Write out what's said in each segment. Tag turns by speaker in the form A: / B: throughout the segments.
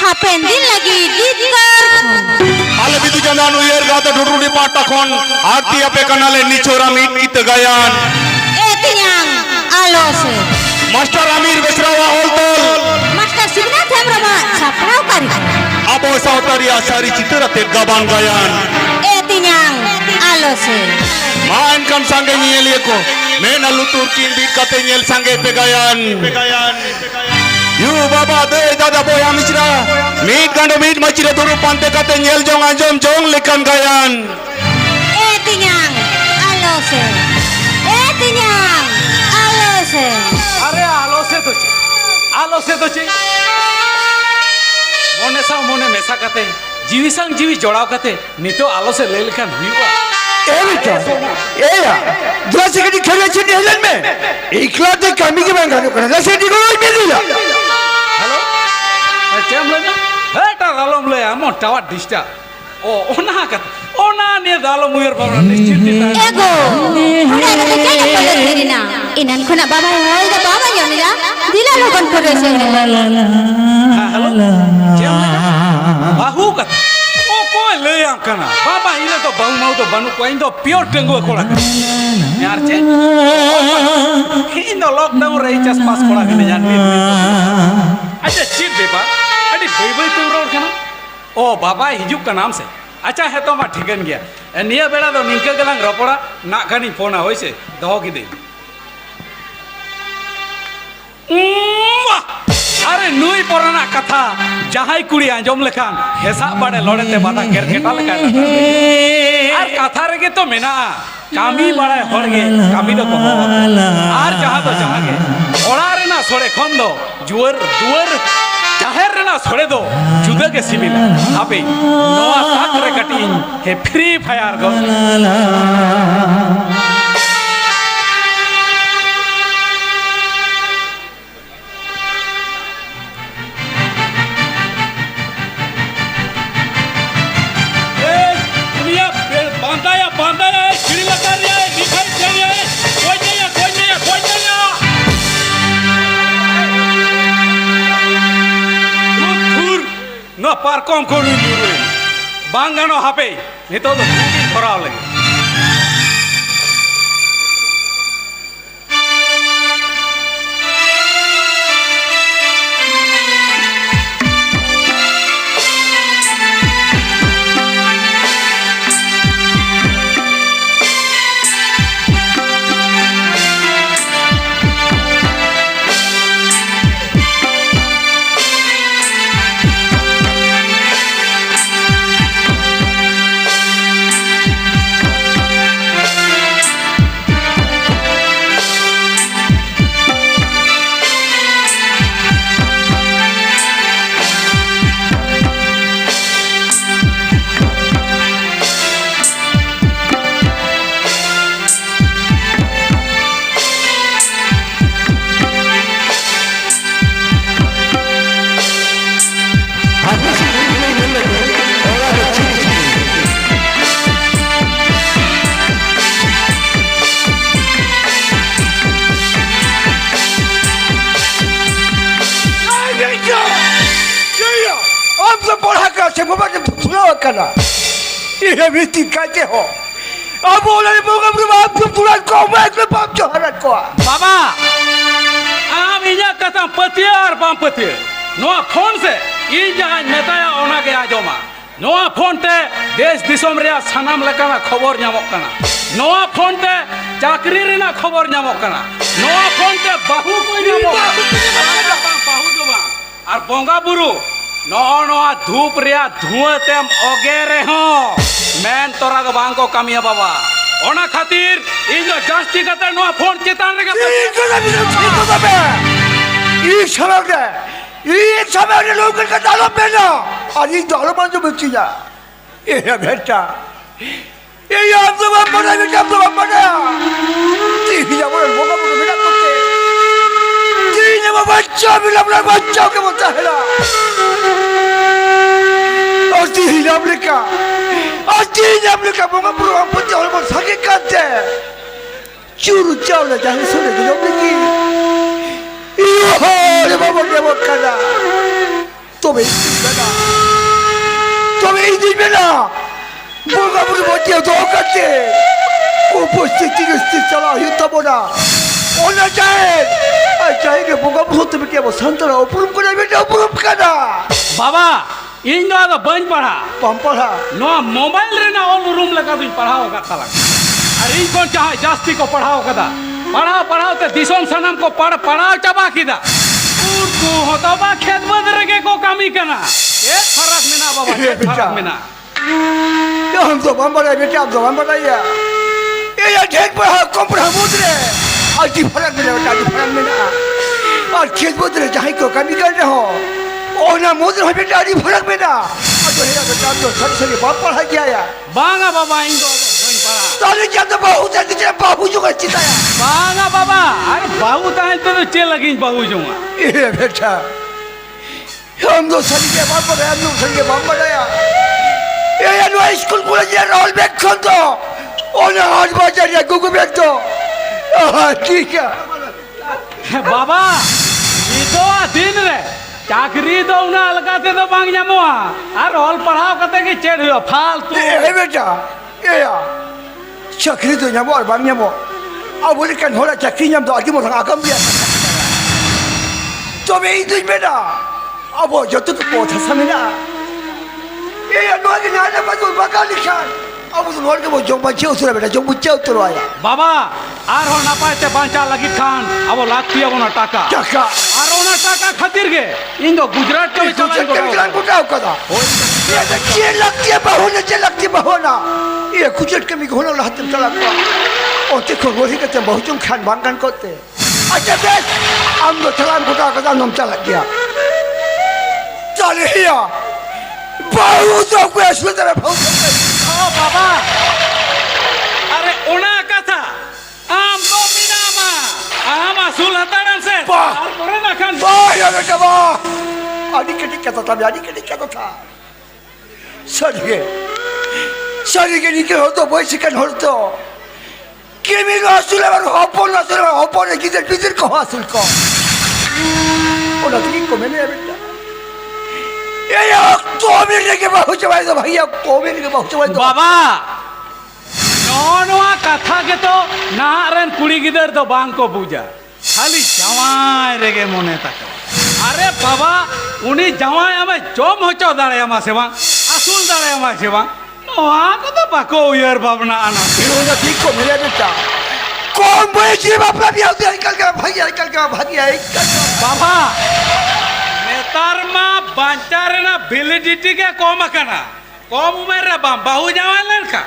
A: hapen din lagi ditkar
B: ale bidu jangan uyer gata dulu di mata kon arti apa kanale nicora mit kita gayan
A: tinyang alose
B: master Amir Besrawa Oltol
A: master Signat Hemrama saprau kari
B: abo sautari asari citra te gaban gayan
A: tinyang alose
B: main kan sange nyeli ko mena lutur kin bit kate nyel sange pegayan yu baba de dada boy amisra mit gando mit machira duru pante kate nyel jong anjom jong lekan gayan
A: tinyang alose tinyang alose
C: अरे आलो से तो चे मोने सा मोने मेसा कते जीवी संग जीवी जोड़ाव कते नितो आलो से ले लेकर हुआ
D: ए बेटा ए या जैसे कि खेले छी हेलन में इकला ते कमी के बंगा को ना से दी को मिल दिया
C: हेलो चेम लेना हेटा रालोम ले आमो टावा डिस्टा ओ ओना कत ओना ने दालो मुयर बाबा निश्चित
A: ego udah ada kaya pada diri na inan kuna baba hoy da baba yonila dila logon kore se
C: hello चेम लेना बाहु कत ओ कोई ले आम कना बाबा इने तो बाहु माउ तो बानु कोइन तो प्योर टेंगो कोला यार चे इन द लॉकडाउन रे चस पास कोला के यार अच्छा चिप बेबा अरे भाई भाई तू रोड कना ओ बाबा हिजुक का नाम से अच्छा है तो मा ठीकन गया निया बेड़ा तो निंके गलांग रपड़ा ना खानी फोना होइसे दहो की दे अरे नुई पुराना कथा जहाई कुड़ी आंजम लेखान हेसा बड़े लोड़ेते बाटा केरकेटा लेका आर कथा रेगे तो मेना कामी बड़े होड़गे कामी दो को आर जहां तो जहां के ओड़ा रे ना सोड़े खन दो जुवर दुवर जाहेर रे ना सोड़े दो जुदा के सिमिल हापे नोआ ताक रे कटी हे फ्री फायर गो बांधा है चिड़ी लगा रही है दिखाई दे रही है कोई नहीं है कोई नहीं है कोई नहीं है थूर न पार कम कोनी दूर बांगानो हापे नहीं तो भूखी खराब लगे
D: ये मिस्टी कहते हो अब बोले बोगा आप तो पूरा कौम है कि बाप जो हरत को
C: बाबा आम इजा कथा पतिया और बाम पतिया नोआ फोन से इजा नेताया ओना के आजोमा नोआ फोन ते देश दिसोम रे सनाम लेकाना खबर ᱧᱟᱢᱚᱜ कना नोआ फोन ते चाकरी रेना खबर ᱧᱟᱢᱚᱜ कना नोआ फोन ते बाहु को ᱧᱟᱢᱚᱜ बाहु दो बा और बोंगा बुरु नोआ धूप रिया धुआं तेम ओगे रे हो मैन तोरा दो बांग को कामिया बाबा ओना खातिर इन जास्ती कते नोआ फोन चेतान रे
D: ये समय रे लोग का दालो पेना और ये दालो मन जो बच्ची जा ये बेटा ये आप तो बाप बड़ा बेटा तो बाप बड़ा ठीक है वो बोगा बोगा बेटा कुत्ते ठीक है वो बच्चा भी लबड़ा बच्चा के बोलता है ना और ठीक है अमेरिका और ठीक है अमेरिका बोगा बोगा बच्चा और वो सके करते चूरू चावल जहाँ सुने तो ये बाबा क्या बात करना তবে তবে এই দিবে না বোরগাবুর মধ্যে দরকার উপস্থিতি চালা হইতাম না ওনা চায় চাই রে বোরগাবুর তুমি কেবল সন্তান অপরূপ করে বেটা অপরূপ কানা
C: बाबा इन दो तो बन पढ़ा
D: পাম্পড়া
C: नो मोबाइल रे ना ऑल रूम लगा तुम पढ़ाओ का थाला अरे इन कौन चाहे जास्ती को पढ़ाओ कदा पढ़ाओ ते दिसोम सनम को पढ़ाओ चाबा किदा को होता बा खेत बदर के को कामी करना ये फर्क में ना बाबा ये फर्क में ना
D: तो हम तो पाम्पड़ा बेटा हम तो पाम्पड़ा ये ठीक पढ़ा कम पढ़ा मुद्रे आज की फर्क में बेटा आज फर्क में ना आज खेत बदर चाहे को कामी कर रहे हो ओ ना मुद्रे हो बेटा आज फर्क में ना आज तो ये बेटा तो सर बाप पढ़ा गया या
C: बांगा बाबा इन दो बन पढ़ा
D: ताले क्या तो बहुत है तेरे बाबू जो का चिताया
C: बांगा बाबा अरे बाबू ताए तो चल लगी बाबू जोंगा
D: ये बेटा हम तो सही के बाप पर हम तो सही के बाप पर आया ये नो स्कूल कॉलेज या रोल बैक कर दो और ना आज बाजार या गुगु बैक दो ठीक है
C: बाबा ये तो दिन रे चाकरी दो ना लगाते तो मांग जामो और ऑल पढ़ाओ कते की चेड़ हो फालतू
D: ए बेटा ये या चाकरी तो जामो और बांग जामो अब बोले कन होला चाकरी जाम तो आगे मोर आगम भी तो मैं इधर बेटा अब वो जो तो पोथा समिना ये या नो के ना ना बस बका लिखा अब उस लोग के वो जो बच्चे उतरा बेटा जो बच्चे उतरा आया
C: बाबा आर हो ना पाते बांचा लगी खान अब लाखती अब ना टाका
D: टाका
C: आर हो ना टाका खातिर के इन दो गुजरात के चलाई
D: चलान को क्या कदा ये लगती है बहुना ये लगती है बहुना ये गुजरात के मी होना रहते चला को और देखो रोही के बहुत तुम खान बांगन करते अच्छा बेस हम तो चलान को क्या कदा नम चला गया चले हिया बहुत तो कोई असली तरह बहुत
C: ओ बाबा अरे ओना कथा आम तो मीनामा आम असुल हतारन से
D: वाह!
C: आर करे ना खान
D: वाह यार बेटा वाह आदि के टिक्का था आदि के टिक्का था सर के निके हो तो बॉयस के हो तो केमी नो असुल और हपन किधर किधर को असुल को ओना तो को मैंने बेटा ये तो मेरे के बहुत चवाई दो भैया तो मेरे के बहुत चवाई दो
C: बाबा नोनवा कथा के तो नारन कुड़ी गिदर तो बांग को पूजा खाली जवाई रेगे मोने तक अरे बाबा उन्हीं जवाई हमें जोम हो चौ दाड़े हमारे सेवा असूल दाड़े हमारे सेवा नोआ को तो बाको यार बाबना आना
D: इन्होंने ठीक को मेरे बेटा कौन बोले जी बापा भी आते निकल के भागिया
C: बाबा नेतारमा बांचारे ना वैलिडिटी के कम करना कम उम्र रे बाहू जवान लड़का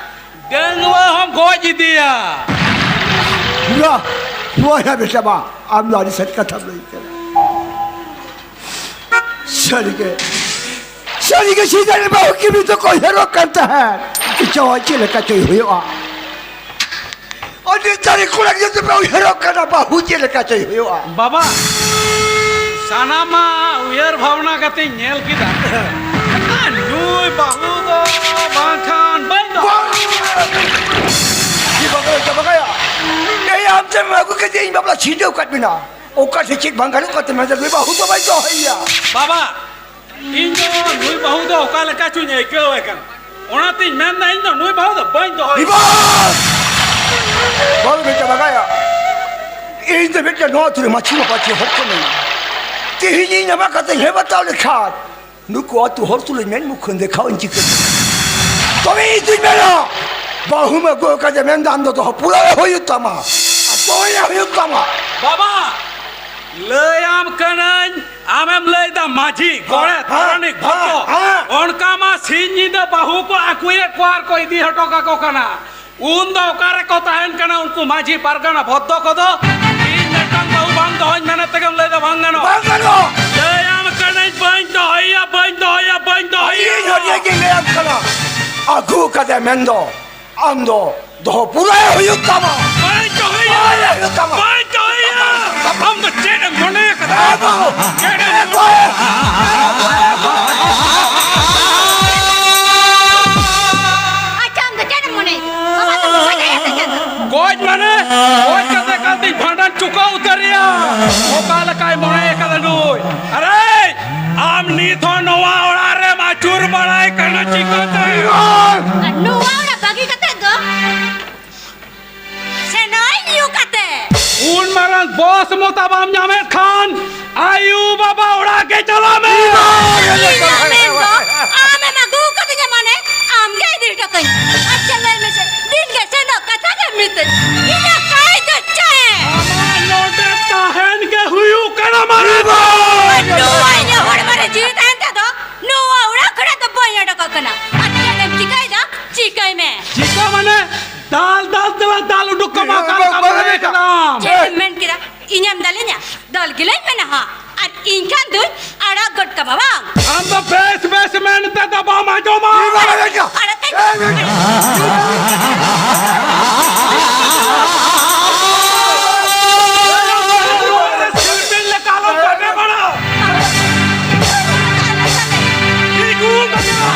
C: गंगवा हम गोज दिया
D: ना वो है बेटा बा आप नारी सच का थम नहीं कर सरी के सीधा ने बाहू की भी तो कोई हेरो करता है कि चौची लगा चाहिए हुआ और ये सारी कुलक जो तो बाहू हेरो करना बाहू जी लगा चाहिए हुआ
C: बाबा सानामा उयर भावना कते नेल किदा नुई बाहू दो बांखान बंद
D: ये बगा या ये हम से मगु के दिन बाबला छीटे उकट बिना ओकर से चिक भंगानु करते मैं तो बाहू तो भाई तो है या
C: बाबा इन जो नुई बाहू दो ओका लका चुने के होएकन ओना तीन मैन ना इन जो नुई बाहू दो बंद हो
D: विवाद बोल बेटा बगा या इन तो बेटा नो तुरे मछली पाछे होको नहीं तेही ना मा कहते हे बताओ लिखा नुको तू हर तुले मेन मुखन देखाओ इन चिक तो भी तू मेरा बाहू में गो का जमेन दान दो तो पूरा हो युतमा तो या हो युतमा
C: बाबा लयाम कनन आमेम लय दा माझी गोड़े धरनिक भक्तो उनका मा सिंजी दा बाहू को आकुए क्वार को इदी हटो का को कना उन दो कारे को ताहन कना उनको माझी पारगना भद्दो को दो इन नटंग बाहू बांग दो इन मैंने तकम लय दा भांगनो लयाम कनन बंद दो या
D: ये हरिया के लयाम कना आगू का जमेन दो आंदो दो पूरा हो युतमा
C: बंद दो या हम तो चेड़ मोने का चेड़ गोज मने गोज कते कती भांडन चुका उतरिया ओ काल काय मोने कद नुई अरे आ am nito noa orare macur balai karena cikote.
A: Nu awra bagi kate do. Senoi niu kate.
C: Un marang bos mutabam nyamet khan. Ayu baba ora ke chalo me.
A: Amen do. Ame magu kate jamane. Am gay dir takai. Acha le me se din ke seno kata ke miten. Ina kai do chae.
C: Note tahen ke huyu kana mare.
A: Nu ai ne hor mare jeet anta do. Nu awra khada to boya da kakana. Acha le chikai da chikai me.
C: Chika mane dal dal uduk kama kal kalam.
A: Gentleman kira inyam dalinya. Dal gilai mena ha. At inkan dul ara god ka babang.
C: Am the best man te da ba ma jo ma.
A: Ara kai.
C: Silpin le kalam kate bana. Iku bagina.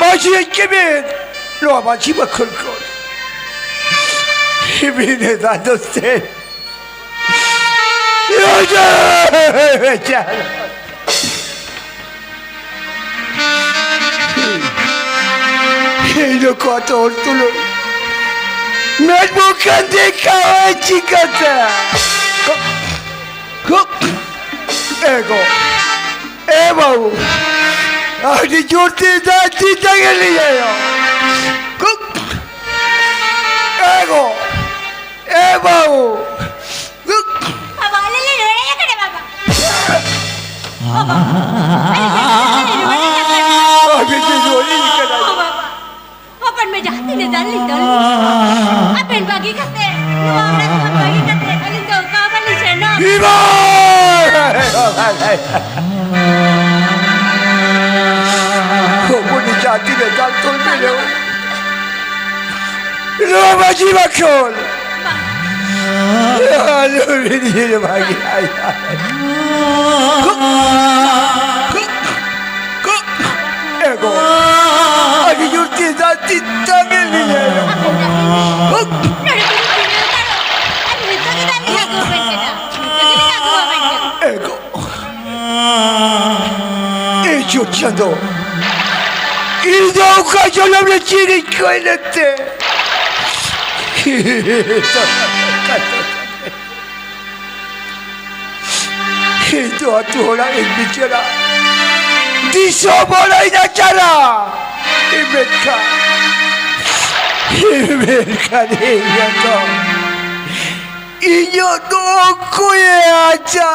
D: Masih kebir, lo masih berkol. Ibine dah dosen. Ya Ini kotor tulu. Nak bukan dekau cikata. Kok, ego, bau. Adi jurti dah tidak geliya yo. Kok, ego, bau. Kok.
A: Baba lele lele ya kade baba. Baba.
D: Abi jujuri kena.
A: Baba. Papan me jahti ne dali dali. Apen bagi kate. Nu awra tu bagi kate. Ali to ka bali sena.
D: Viva! Kau ni jati dah jatuh beliau. Lo masih bakul. Lo ini bagi ayah. Kok, ego. Agi jurti jati tangan ni. Kok. Ego. Eccochando. Il doca io la mia ciri quella te. Itu atu orang yang bicara. Di sobola ina cara. Imerka dia tu. Iyo doko ya aja.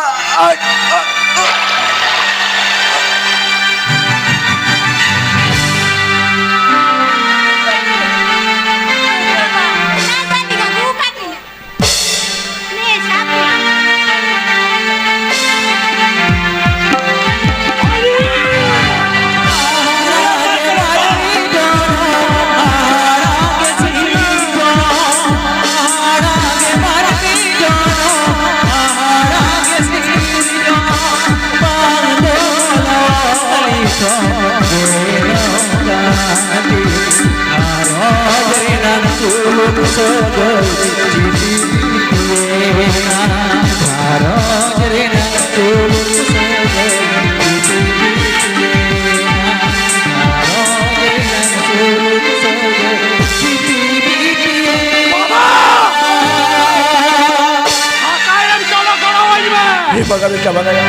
D: Bagaimana ya?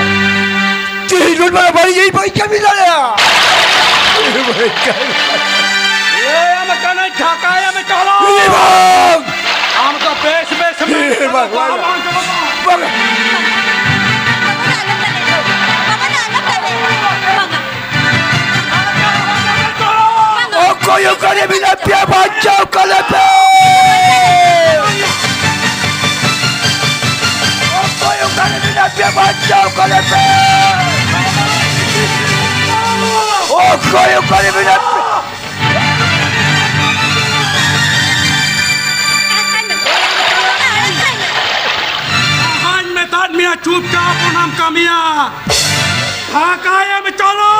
D: Tidur malam hari ini baik kami dah.
C: Ye makana dhaka ya me chalo.
D: Ini bang.
C: Am to bes me.
D: Bang. Oh koyo kare bina pia bachao kale pe. Oh koyo kare bina Pinapia Banjo, Kalepe! Oh, Koyo, Kalepe!
C: Tahan metan mia chupchaap onam kamia. Dhakaya में चलो.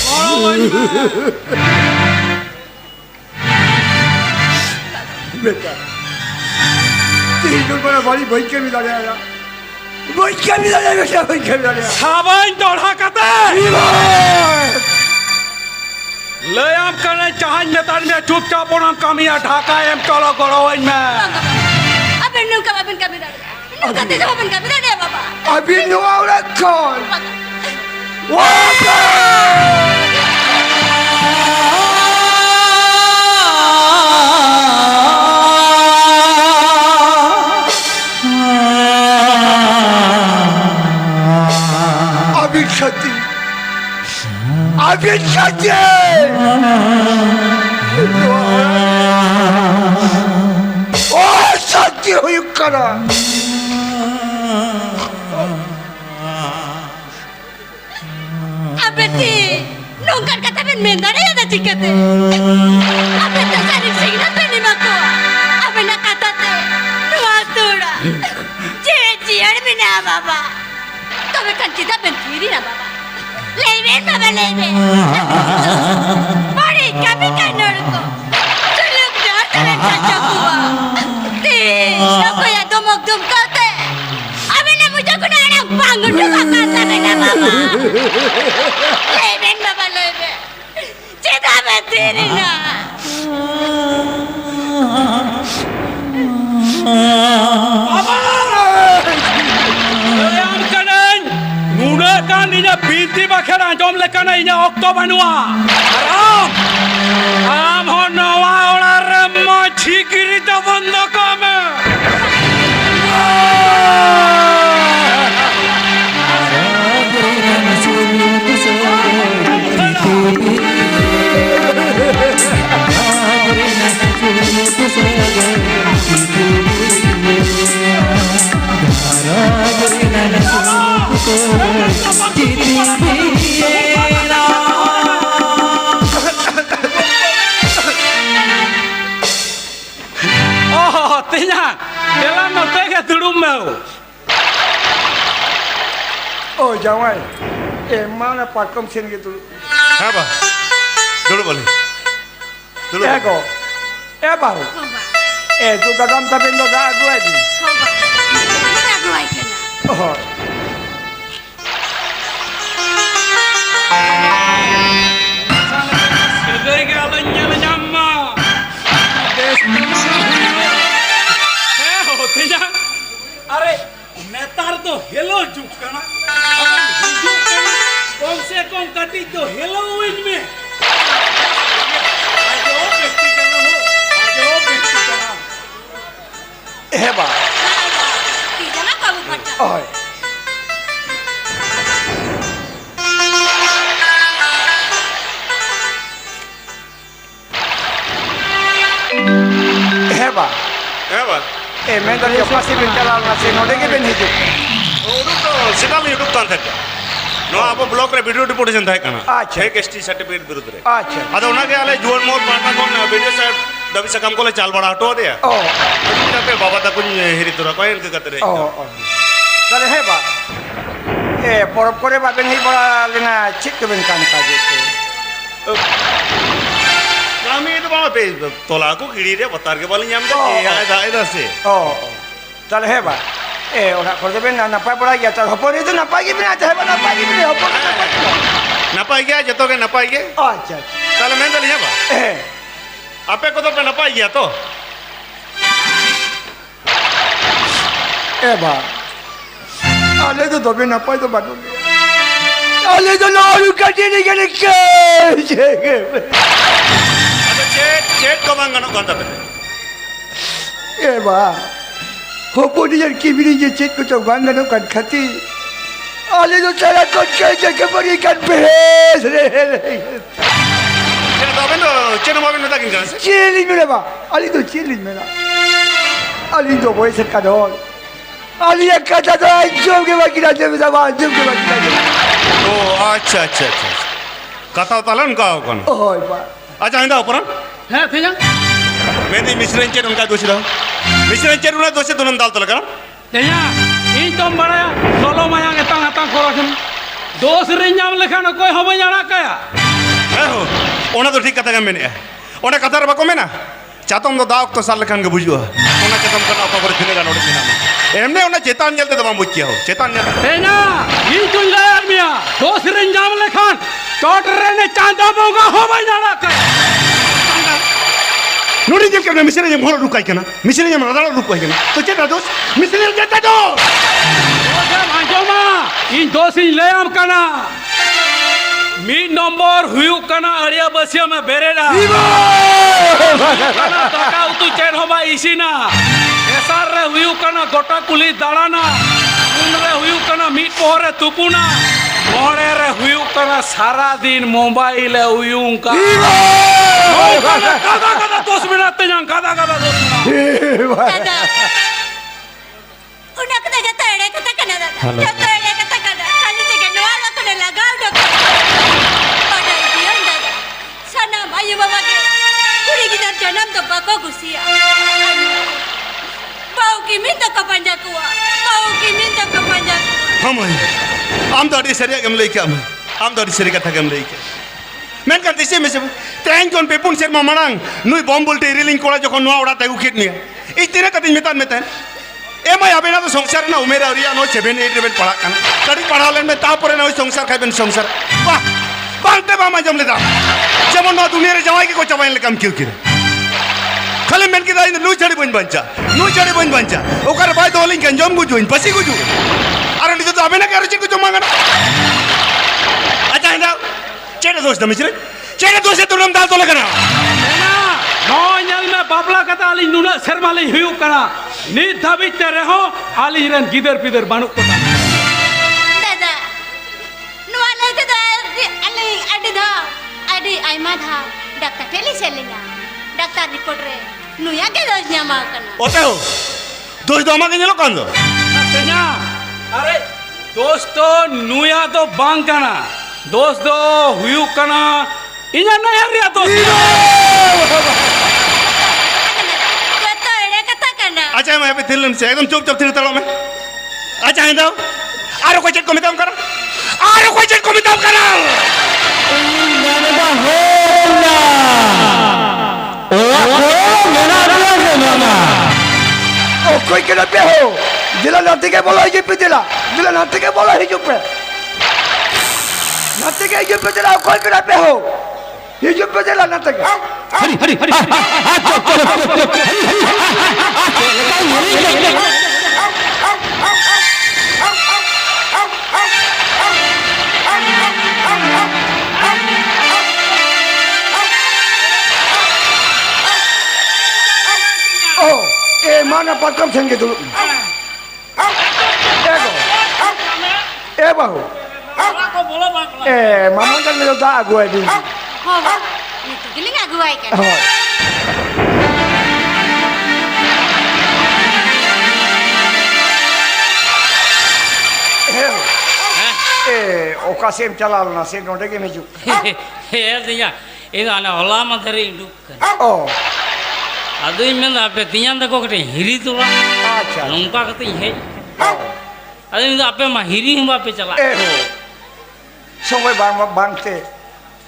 C: Bolo oin
D: बेटा तीन दिन बड़ा बड़ी भाई के भी लड़े आया भाई के भी लड़े बेटा भाई के भी लड़े
C: Sabain doha kate. Layam kane tahan metan mia chupchaap onam kamia. Dhakaya में चलो bolo oin में.
A: Abin nunca abin kami dah. Nunca tidak abin kami dah bapa.
D: अभी नुआउरा कौन अभी छती ओ सत्य हुई करा
A: Abeti, nunca kata ben mendare ada cikete. Abeti sari signa beni mako. Abena kata te, dua tura. Ciar bina baba. Kamu kan kita ben tiri na baba. Leben baba leben. Bari kami kan norko. Suluk dah teren saja kuwa. Ti, aku ya domok dom kate. Abena muda kuna anak bangun juga kata bena baba. Leben baba leben. Cita ben tiri na.
C: Layam kane nuna kan inya binti bakheran jom lekana inya okto banua. Haram. Haram hono wa orar machi kiri ta bondo kame. Oh, tinya. Jalan no tega duduk mau.
D: ओ जावाई ए माना पाकम सेन के तू
B: হ্যাঁ বা দৌড় বলে দৌড়
D: ए को ए बारो
A: Koba,
D: ए तू दादम तबे नो दा दुआ दी
A: koba. Kita gua ikena.
D: ओ
C: Sedai galanya menyama. हो तिnya. अरे नेतार तो हेलो जुक करना. कम से कम कटी तो हेलो विन में. आज वो व्यक्ति करना हो. आज वो व्यक्ति करना.
D: ए बा
A: Tidak nak kamu baca.
D: ओए ए बा
B: হ্যাঁ বা
D: ए मैं तो ये पासी बिन चला ना से नोडे के बिन हिजु
B: ওডু তো সেটা আমি ইউটিউব কান থাকে নো আবো ব্লগ রে ভিডিও ডিপোজিশন থাকে কানা
D: আচ্ছা।
B: এক এসটি সার্টিফিকেট বিরুদ্ধে রে
D: अच्छा
B: আদা ওনাকে আলে জুয়ান মোর পাটা কোন ভিডিও সাহেব দবি সকাম কোলে চাল বড়া হটো দে
D: ओ
B: তাতে বাবা তা কোন হেরি তোরা কয়েন কে কাতে রে
D: ओ ओ তাহলে হে বা এ পরব করে বাবেন হে বড়া লেনা চিক কেবেন কান কাজে
B: আমি তো বাবা পে তোলা কো কিড়ি রে বতার কে বলি আমি তো আয় দাই দাসে
D: ও তাহলে হে বা এ ওরা করে দেবেন না নাপাই পড়া গিয়া তার হপরে তো নাপাই গিয়ে না চাইবা নাপাই গিয়ে হপরে
B: নাপাই গিয়া যত কে নাপাই গে
D: আচ্ছা
B: তাহলে মেন দলি হেবা
D: এ
B: আপে কত পে নাপাই গিয়া তো
D: এ বা আলে তো দবে নাপাই তো বাটু আলে তো লড়ু কাটে নি গেলে কে
B: আচ্ছা চেট কমাঙ্গানো গন্তা পে
D: এ বা হপরে আর কি বিরি যে চেক তো বাঙ্গানো কাট খাতি আলে তো সারা কোট কে যে পরি কাট বেস রে
B: চেট তবে তো চেট মবিন না কিন কাছে
D: চিলি মেরে বা আলি তো চিলি মেরা আলি তো বয়সে কাদর Ali yang kata tu anjum ke bagi raja bersama anjum ke bagi raja.
B: Oh, अच्छा अच्छा अच्छा kata talan kau kan
D: Oh, Pak.
B: aja hendak apa
C: হ্যাঁ তিজাং
B: Meni misrin cer unka dosi dah. Misrin cer una dosi tunam dal tolak kan?
C: তিজাং ᱤᱧ ᱛᱚᱢ ᱵᱟᱲᱟᱭᱟ ᱞᱚᱞᱚ ᱢᱟᱭᱟᱝ ᱮᱛᱟᱝ ᱟᱛᱟᱝ ᱠᱚᱨᱚᱥᱤᱢ ᱫᱳᱥ ᱨᱮ ᱧᱟᱢ ᱞᱮᱠᱷᱟᱱ ᱚᱠᱚᱭ ᱦᱚᱸ ᱵᱟᱹᱧ ᱟᱲᱟᱜ ᱠᱟᱭᱟ
B: Oh, ona tu ठीक kata kan meni. Ona kata apa mena? Chatom do daok to sal lekan ke bujua. Ona chatom kan apa ber thine kan ode mena. Emne ona chetan jelte do bam buccia ho. Chetan jel.
C: ᱛᱮᱧᱟ ᱤᱧ ᱛᱩᱧ ᱞᱟᱹᱭᱟᱫ ᱢᱮᱭᱟ ᱫᱳᱥ ᱨᱮ ᱧᱟᱢ ᱞᱮᱠᱷᱟᱱ ᱪᱚᱴ ᱨᱮᱱᱮ ᱪᱟᱸᱫᱟ ᱵᱚᱸᱜᱟ ᱦᱚᱸ ᱵᱟᱹᱧ ᱟᱲᱟᱜ ᱠᱟᱭᱟ
B: Nuri jel kana misrin jam holo rukai kana. Misrin jam radal rukai kana. To cheta dos. Misrin jeta do.
C: ᱫᱳᱥᱮᱢ ᱟᱸᱡᱚᱢᱟ ᱤᱧ ᱫᱳᱥᱤᱧ ᱞᱟᱹᱭᱟᱢ ᱠᱟᱱᱟ ᱢᱤᱫ ᱱᱚᱢᱵᱚᱨ ᱦᱩᱭᱩᱜ ᱠᱟᱱᱟ ᱟᱲᱤᱭᱟ ᱵᱟᱹᱥᱭᱟᱹᱢ ᱮ ᱵᱮᱨᱮᱫᱟ ᱫᱟᱠᱟ ᱩᱛᱩ ᱪᱮᱫ ᱦᱚᱸ ᱵᱟᱭ ᱤᱥᱤᱱᱟ ᱛᱮᱥᱟᱨ ᱨᱮ ᱦᱩᱭᱩᱜ ᱠᱟᱱᱟ ᱜᱚᱴᱟ ᱠᱩᱞᱦᱤ ᱫᱟᱬᱟᱱᱟ ᱯᱩᱱ ᱨᱮ ᱦᱩᱭᱩᱜ ᱠᱟᱱᱟ ᱢᱤᱫ ᱯᱚᱦᱚᱨ ᱮ ᱛᱩᱯᱩᱱᱟ ᱢᱚᱬᱮ ᱨᱮ ᱦᱩᱭᱩᱜ ᱠᱟᱱᱟ ᱥᱟᱨᱟ ᱫᱤᱱ ᱢᱳᱵᱟᱭᱤᱞ ᱮ ᱩᱭᱩᱝ ᱠᱟᱜᱼᱟ ᱜᱟᱫᱟ ᱜᱟᱫᱟ ᱫᱳᱥ ᱢᱮᱱᱟᱜ ᱛᱤᱧᱟ ᱜᱟᱫᱟ ᱜᱟᱫᱟ ᱫᱳᱥ ᱢᱮᱱᱟᱜᱼᱟ
A: Dada. Una kata jatuh ada kata kena dada. Jatuh ada kata kena. Kali tiga dua lah kena lagau dah. Pada dia dada. Sana ayu bapa ke. Kuri kita janam tu bako gusia. Bau kimin tu kapanja kuah. Bau kimin tu kapanja kuah.
B: Hamai. Am tadi seriak kem lei kam. Am tadi seriak kata kem lei kam. Men kan tisi mesem. Train kon pepun ser mamanang. Nui bom bolte riling kola jokon noa ora tahu kit ni. Itine katin metan. Emai abena tu songsar na umera ria no 7-8 level पढ़ा kan. Tadi पढ़ा len में तापरे ना songsar kai ben songsar. Wah. Bangte mama jam leda. Jemon no dunia re jawai ke ko chabain le kam kiu kira. Khale men ki dai nu chari bun bancha. Okar bai do lin kan jom gu juin pasi gu ju. Ara ni to abena ke rucin gu jom mangana. Acha henda. Chede dos dami chire. Chede dos tu nam dal to lagana.
C: ᱱᱚᱜᱼᱚᱭ ᱧᱮᱞ ᱢᱮ ᱵᱟᱯᱞᱟ ᱠᱟᱛᱮ ᱟᱹᱞᱤᱧ ᱱᱩᱱᱟᱹᱜ ᱥᱮᱨᱢᱟ ᱞᱤᱧ ᱦᱩᱭᱩᱜ ᱠᱟᱱᱟ ᱱᱤᱛ ᱫᱷᱟᱹᱵᱤᱡ ᱛᱮ ᱨᱮᱦᱚᱸ ᱟᱹᱞᱤᱧ ᱨᱮᱱ ᱜᱤᱫᱟᱹᱨ ᱯᱤᱫᱟᱹᱨ ᱵᱟᱹᱱᱩᱜ ᱠᱚᱛᱟ
A: Dada. Nuan itu dah ada dah. Ada aima dah. Doktor teli selinya. Doktor report re. Nuya ke dosnya makan.
B: Ote ho. Dos do ama ke nyelo kan do.
C: ᱛᱮᱧᱟ ᱟᱨᱮ ᱫᱳᱥ ᱫᱚ ᱱᱩᱭᱟ ᱫᱚ ᱵᱟᱝ ᱠᱟᱱᱟ ᱫᱳᱥ ᱫᱚ ᱦᱩᱭᱩᱜ ᱠᱟᱱᱟ ᱤᱧᱟᱹᱜ ᱱᱟᱭᱦᱟᱨ ᱨᱮᱭᱟᱜ ᱫᱳᱥ
A: Jatuh ada kata kena.
B: Acha मैं पे दिल से एकदम चुप थिर तड़ो में अच्छा है दाओ आरो कोई चीज को मिताम करा आरो कोई चीज को मिताम करा
D: Oh, koi kena peho. Dila nanti ke bola hidup dila. Dila nanti ke bola hidup. Nanti ke hidup dila koi kena peho. Hidup dila nanti ke. Oh, mana pakam sengke dulu. Bahu. Mama kan minta aku ini.
A: Oh, itu giling aku kan.
D: Oh. Oka sem chalal na sem nonde ke meju.
E: Iya tinya, itu anak ulama dari hidup kan.
D: Oh,
E: Adu ini apa tinya anda kok kete hiri tu lah,
D: acha.
E: lompa kete hiri. Adu ini apa mah hiri hamba pe cala.
D: Sampai bang te,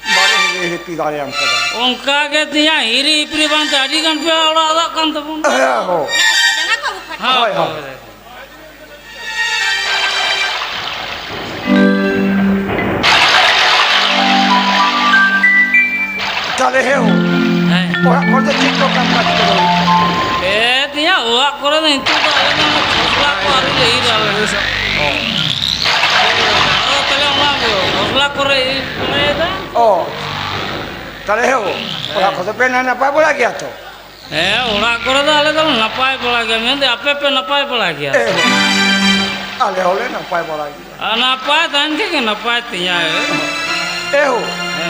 D: baru ini pidari am kada.
E: Ongka ke tinya hiri ipri bang tadi kan pe orang ada kan tu pun.
D: Oh,
A: Jangan kau bukan.
D: Hai, hai. Tale heu. Orang kota cikgu kan kata tu.
E: Tinya uak korang itu tu ada nama khosla ko aru lehi dah. Oh, tele orang tu khosla kore ini dah.
D: Oh, tale heu. Orang kota pernah apa bola kia tu?
E: Orang kore dah ada kalau napai bola gaya, mende apa pe napai bola gaya.
D: Ale ole napai bola kia.
E: Napai dan ke napai tinya.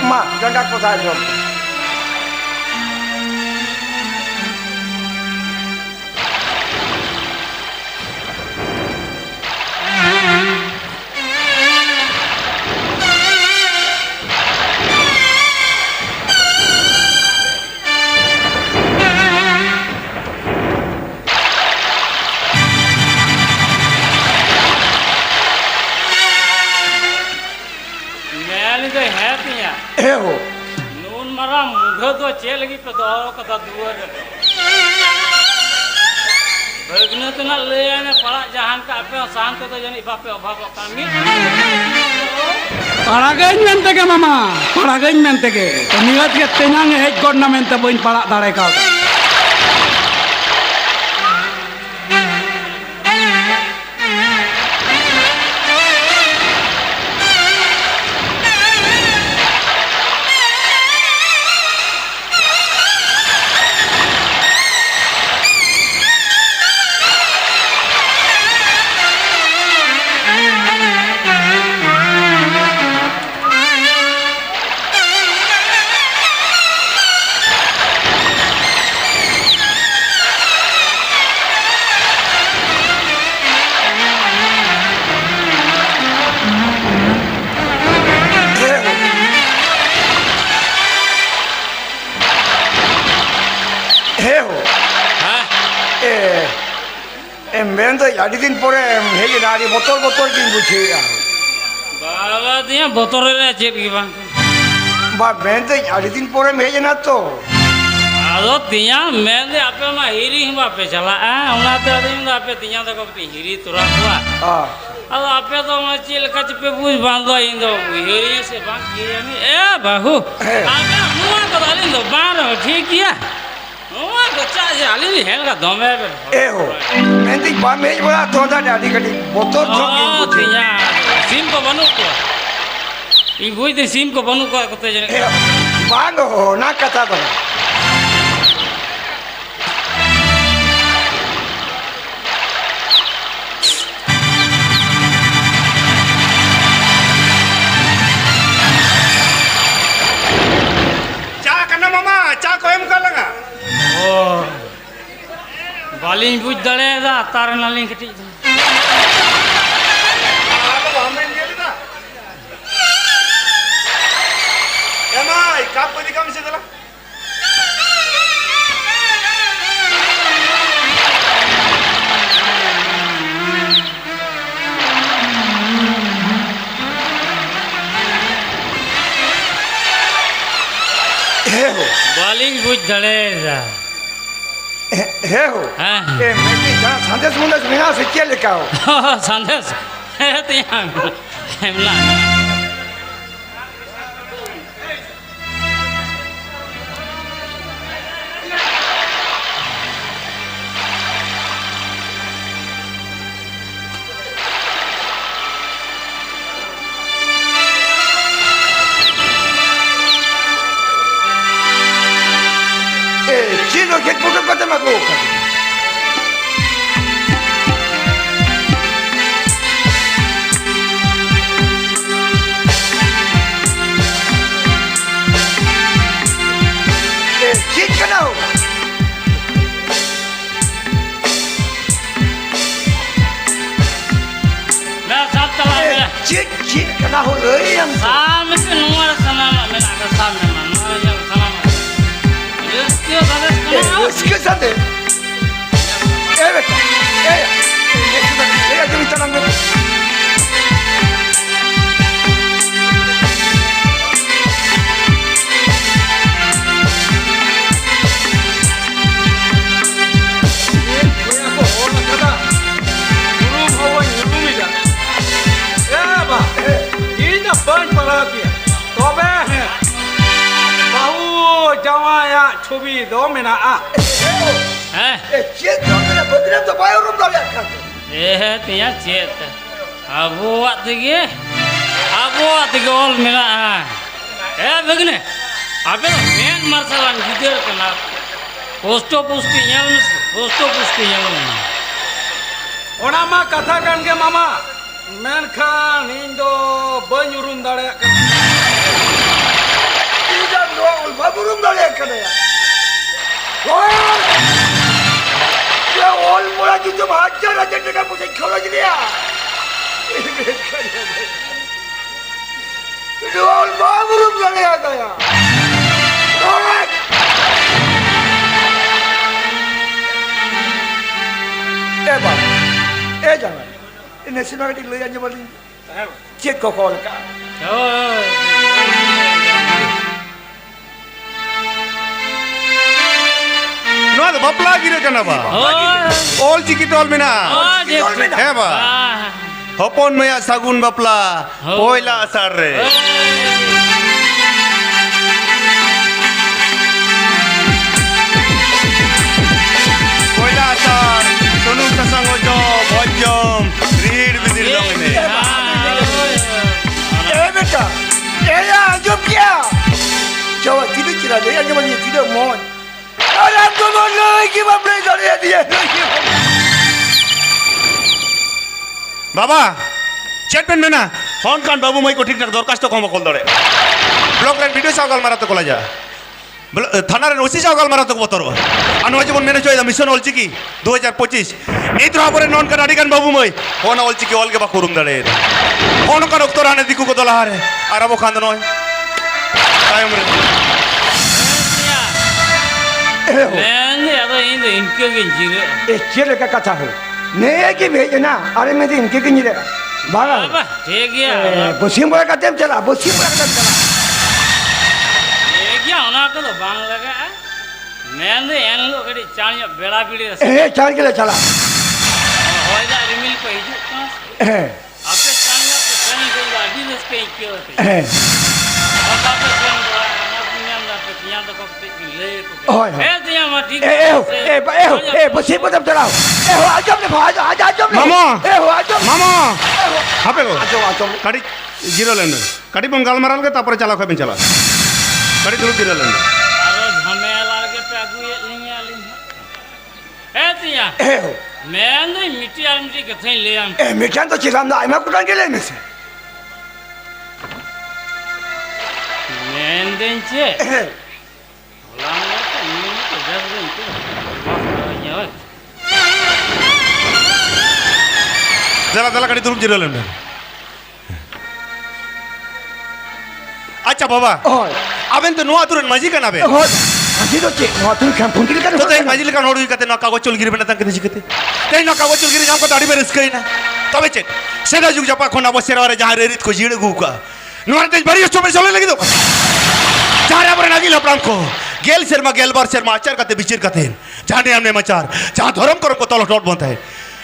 D: Ma, jangan kota jom.
E: मैंने तो है तिया
D: ए हो
E: नून मरा मुझे तो चल गई पे दो कदा दुआर बगने तो ना ले आने पड़ा जहान का पे शांत तो जनी बापे अभाव कामी
C: पड़ागन मेनते के मामा पड़ागन मेनते के तो नियत के तेनांग हेज गड़ना मेनते बइन पड़ा दाड़े का
D: मैं तो याद दिन पड़े हे नारी बोतल बोतल की बुझे
E: बाबा दिया बोतल रे चेप की बांग
D: बा मैं तो याद दिन पड़े मैं ना तो
E: आदो दिया मैं दे आपे मा हिरी हिमा पे चला आ उना तो दिन आपे दिया तो कब हिरी तुरा हुआ
D: हां
E: अब आपे तो मा चिल कच पे बुझ बांधो इंदो हिरी से बांग की ए बाहू आपे मुआ तो डाली दो बार ठीक किया मुआ तो चाहे आली नहीं है का दमे
D: ए हो मैं तो बा मैं बड़ा तो दा डाली कटी बोतल तो की बुझे
E: दिया सिम को बनू को ई बुझ दे सिम को बनू को कते जने
D: बांग हो ना कथा बना
E: बालिंग बुझ दड़े दा तार नालिंग कटी
B: एमाय काप कधी काम से त्याला
D: हे हो
E: बालिंग बुझ दड़े दा
D: हे हो
E: हां
D: ए मैं तो जा संदेश मुंदेश बिना से क्या लिखा हो
E: संदेश है तिया हमला
D: चीनो के पुके पता मत को ए चीज करना हो
E: मैं सब चला गया
D: चीज करना हो रे हम
E: सामने से नूर सलाम मैं आगे सामने मान सलाम क्यों संदेश करना
D: उसके साथ ए बेटा ये तुम चलांगे
C: छवि दो मेना आ
E: हैं
D: चीज तो मेरा बदले तो बायो रूम डाल कर
E: ए तिया चेत अबो आतगे ऑल मेना ए बगने अबे मेन मार्शल गिदर कना पोस्टो पुष्टि यम
C: ओना मा कथा कान के मामा मेनखान इन दो बन उरुम दाड़े
D: इधर लो बाबू रूम डाल कर ये ऑल मोड़ा जी तो 1000 टका मुझे खर्च लिया Doal baburuk lagi ada ya. Alright. Bang, jangan. Ini senang di luar aja balik. Cek kau kan.
B: Noa the bapla gire kana ba? All chiki tol mina. He ba. Hopon maya sagun bapla. Poila asar re. Poila asar. Sunung sasang ojo, bojom, rir bidir dong ini.
D: Beta. Ya, jom kia. Coba tidak kira dia aja masih tidak mohon. Alam tu mana lagi bapla dia.
B: বাবা চেটমেন মেনা হন কান বাবু মই কো ঠিকঠাক দরখাস্ত কম call দরে block line video সাগাল মারাতে কলা যা থানার ওসি সাগাল মারাতে বতর আনো জীবন মেনে চয় মিশন হলছি কি 2025 এই তো আপরে নন কান আডিগান বাবু মই হন হলছি কি অলগে বা করুম দরে হন কান উত্তর আনে দিকু কো দলা হারে আর আবো খান্দ নয় টাইম রে
E: मैं यार इन इनके गिंजीरे
D: Cile ka kata ho. Ne ki bheje na. Are me din ke kinyi de. Baga.
E: बाबा ठीक है
D: Bosim bola ka tem chala. Bosim bola ka tem chala.
E: ठीक है होना तो बांग लगा मैं ने इन लोग कड़ी चाणिया बेड़ा पीड़ी रस
D: Chal ke le chala.
E: होय जा रिमिल पे हिजू आपके चाणिया पे ट्रेन को आदि रस पे क्यों होते और आपके ट्रेन को अपने अंदर पे किया तो को ले को
D: ओए
E: ए दिया मा ठीक
D: bosim bola tem chala. Ho ajam ne ajam ne.
B: Mama.
D: Ho ajam.
B: মামা হাপে গো
D: Ajam.
B: কাটি জিরো লেন কাটি পন গাল মারাল কে তারপরে চালা খাবেন চালা কাটি ধরু জিরো লেন
E: आरो झमेला के पे आगु ये लिंगे आली ए दिया
D: Ho.
E: मैं ने मिट्टी आमटी के थे ले आम
D: Mekan to chiram na. Ima kudan ke le me se.
E: मैं दिन छे लांग तो नी तो दस दिन तो यार
B: জ্বালা জ্বালা কাটি ধরু জিরো লেন আচ্ছা বাবা
D: Oi.
B: আবেন তো নোয়া তুরন মাঝি কানাবে
D: Ho. Aji to che. No tu kan pun kiri kan.
B: তো তাই মাঝি লেখা নড়ুই কাতে না কাগজ চল গিরবে না তাকে শিখতে তাই না কাগজ চল গিরে জাম কো দাড়ি বের স্কাই না তবে চেক সেটা যুগ জাপা কোন অবসর আরে যাহা রেরিত কো জিড়ে গুকা নোয়ার তেজ বাড়ি চবে চলে লাগি তো যারে আবার নাগিল প্রাণ কো গেল শর্মা গেলবার শর্মা আচার কাতে বিচির কাতে জানে আমনে মাচার যা ধরম করো কো তল টট বন্ধায়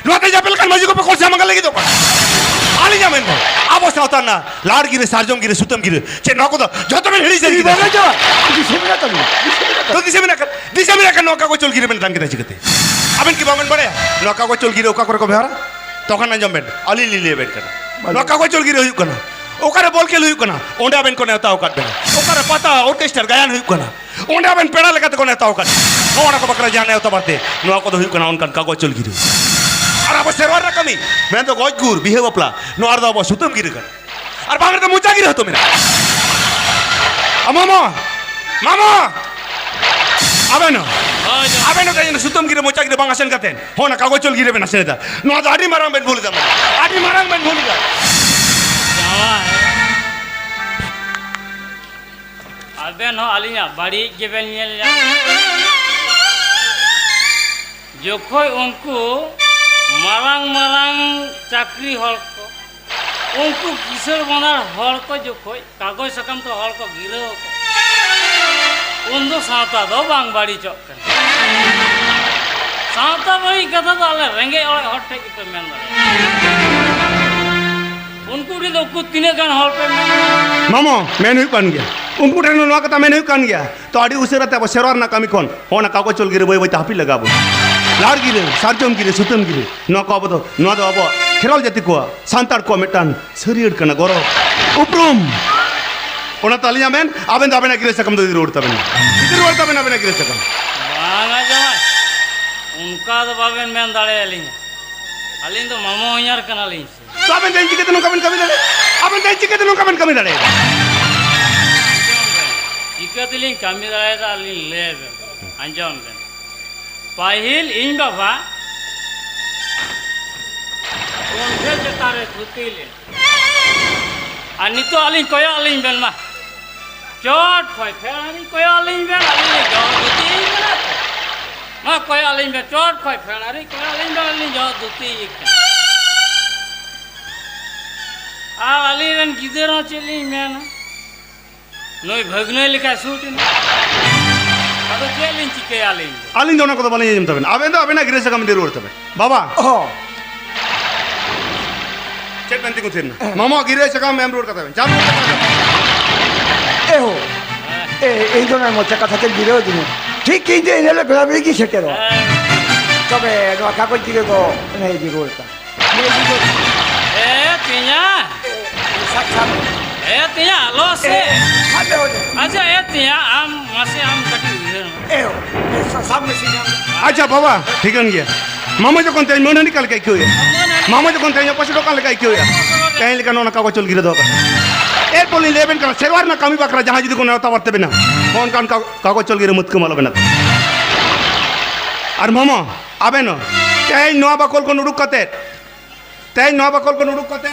B: নোয়াতে যাপেল কান মাঝি কো কোন সামঙ্গ লাগি তো আলি যাবেন আবো সাওতা না লাড় গিরে সারজম গিরে সুতম গিরে চে নকো তো যত মেন হিড়ি
D: Di
B: যাই
D: mana jawa? Di sini na tadi.
B: তো দিছে মিনা কেন নৌকা কো চল গিরে বেন তাঙ্কে তাই শিখতে আবেন কি বামেন বড়ে নৌকা কো চল গিরে ওকা করে কো বেহারা তখন না জমবেন আলি লিলে বেন কেন নৌকা কো চল গিরে হইক না ওকারে বল কে হইক না ওন্ডা বেন কোনে তাও কাটবে ওকারে পাতা অর্কেস্ট্রার গায়ন হইক না ওন্ডা বেন পেড়া লেখাতে কোনে তাও কাট ওনা কো বকরা জানে তো বাতে নৌকা কো হইক না অনকান কাগজ চল গিরে আর আবার সেরওয়ার রাকামি মেন তো গজগুর বিহে বপলা নোয়ার দাও সুতম গিরে কেন আর বাংলা তো মুচা গিরে হতো মেনা মামা মামা আবেন আবেন তাই সুতম গিরে মোচা গিরে বাংলাসেন কাতেন হো না কাগজ চল গিরে বেনা সেটা নো আডি মারাং বেন ভুলে যাবো আডি মারাং বেন ভুলে যা
E: जावा है अबे नो आलिया बड़ी के बेन ये जो कोई उनको मारांग मारांग चाकरी हल को उनको किशोर बनार हल को जो कोई कागज सकम तो हल को गिरो को उन दो साता दो बांग बाड़ी चौक साता बड़ी कथा तो आले रेंगे और हट्टे की पे मेन उनको भी लोग को तीने गान हॉल पे
B: मामो मैं नहीं कान गया उनको ठेनो नो कता मैं नहीं कान गया तो आडी उसे रहता है शेरवार ना कमी कौन हो ना कागज चल गिरे वही तापी लगा बो लाड़ गिरे सारजम गिरे सुतम गिरे नो को अब तो नो दो अब खेराल जाति को सांतार को मेटान शरीर कना गरो उपरुम ओना तालिया मेन आबेन दाबेना गिरे सकम दो रोड तबेन इधर रोड तबेना बेना गिरे सकम
E: बांगा जावा उनका तो बाबेन में दाड़े अलिन तो मामो यार कना लिन
B: तो आबेन देन चिके तनो कमेंट कमी दड़े आबेन देन चिके तनो कमेंट कमी दड़े
E: चिकतिलिन कमी दाड़े ता अलिन ले अंजन बेन पाहिल इन बाबा ᱜᱚᱱᱴᱷᱮ ᱪᱮᱛᱟᱱ ᱨᱮ ᱛᱷᱩᱛᱤ ᱞᱮᱱ ᱟᱨ ᱱᱤᱛᱚᱜ ᱟᱹᱞᱤᱧ ᱠᱚᱭᱚᱜ ᱟᱹᱞᱤᱧ ᱵᱮᱱ ᱢᱟ ᱪᱚᱴ ᱠᱷᱚᱡ ᱯᱷᱮᱲ ᱟᱹᱞᱤᱧ ᱠᱚᱭᱚᱜ ᱟᱹᱞᱤᱧ ᱵᱮᱱ ᱟᱹᱞᱤᱧ ᱞᱤᱧ ᱡᱚᱦᱚᱨ ᱫᱷᱩᱛᱤᱭ ᱠᱟᱱᱟ ᱛᱚ ᱢᱟ ᱠᱚᱭᱚᱜ ᱟᱹᱞᱤᱧ ᱵᱮᱱ ᱪᱚᱴ ᱠᱷᱚᱡ ᱯᱷᱮᱲ ᱟᱹᱞᱤᱧ ᱠᱚᱭᱚᱜ ᱟᱹᱞᱤᱧ ᱵᱮᱱ ᱟᱹᱞᱤᱧ ᱡᱚᱦᱚᱨ ᱫᱷᱩᱛᱤᱭ ᱠᱟᱱᱟ ᱟᱨ ᱟᱹᱞᱤᱧ ᱨᱮᱱ ᱜᱤᱫᱟᱹᱨ ᱦᱚᱸ ᱪᱮᱫ ᱞᱤᱧ ᱢᱮᱱᱟ ᱱᱩᱭ ᱵᱷᱟᱹᱜᱽᱱᱟᱹ ᱞᱮᱠᱟ ᱥᱩᱴ ᱮᱱᱟ ᱟᱫᱚ ᱪᱮᱫ ᱞᱤᱧ ᱪᱤᱠᱟᱹᱭᱟ
B: ᱟᱹᱞᱤᱧ ᱫᱚ ᱚᱱᱟ ᱠᱚᱫᱚ ᱵᱟᱹᱞᱤᱧ ᱟᱸᱡᱚᱢ ᱛᱟᱵᱮᱱ ᱟᱵᱮᱱ ᱫᱚ ᱟᱵᱮᱱᱟᱜ ᱜᱤᱨᱟᱹ ᱥᱟᱠᱟᱢ ᱤᱫᱤ ᱨᱩᱣᱟᱹᱲ ᱛᱟᱵᱮᱱ ᱵᱟᱵᱟ
D: ᱦᱚᱸ
B: ᱪᱮᱫ ᱵᱮᱱ ᱛᱤᱸᱜᱩ ᱛᱷᱤᱨ ᱮᱱᱟ ᱢᱟᱢᱟ ᱜᱤᱨᱟᱹ ᱥᱟᱠᱟᱢ ᱮᱢ ᱨᱩᱣᱟᱹᱲ ᱠᱟᱛᱟᱵᱮᱱ ᱪᱟᱞ ᱨᱩᱣᱟᱹᱲ ᱠᱟᱛᱟᱵᱮᱱ
D: এহো এই ধরনের মজা কথাতে বিরোধ দিন ঠিক কিন্তু এই হলে বেড়াবেড়ি কি সেটে দাও তবে নোয়া কাগজ দিকে তো নেই দি রোলটা
E: এ তিña alo se acha e tiña am mase am kati uiher
D: এহো সামনে সিনে
B: আচ্ছা বাবা ঠিক আছে গিয়া মামা যখন তাই মনে নিকাল কাই কইয়া মামা যখন তাই পাশে দোকান কাই কইয়া তাই লেখা নোনা কাগজ চল গিরে দাও এরপর লেবেন কারণ সেরবার না কামি বাকরা জাহাজ যদি কোনো নেওয়া পারতে না কোন কান কাগজ চল গিরে মুতকে মালবে না আর মামা আবে না তাই নোয়া বাকল কোন উড়ুক কাতে তাই নোয়া বাকল কোন উড়ুক কাতে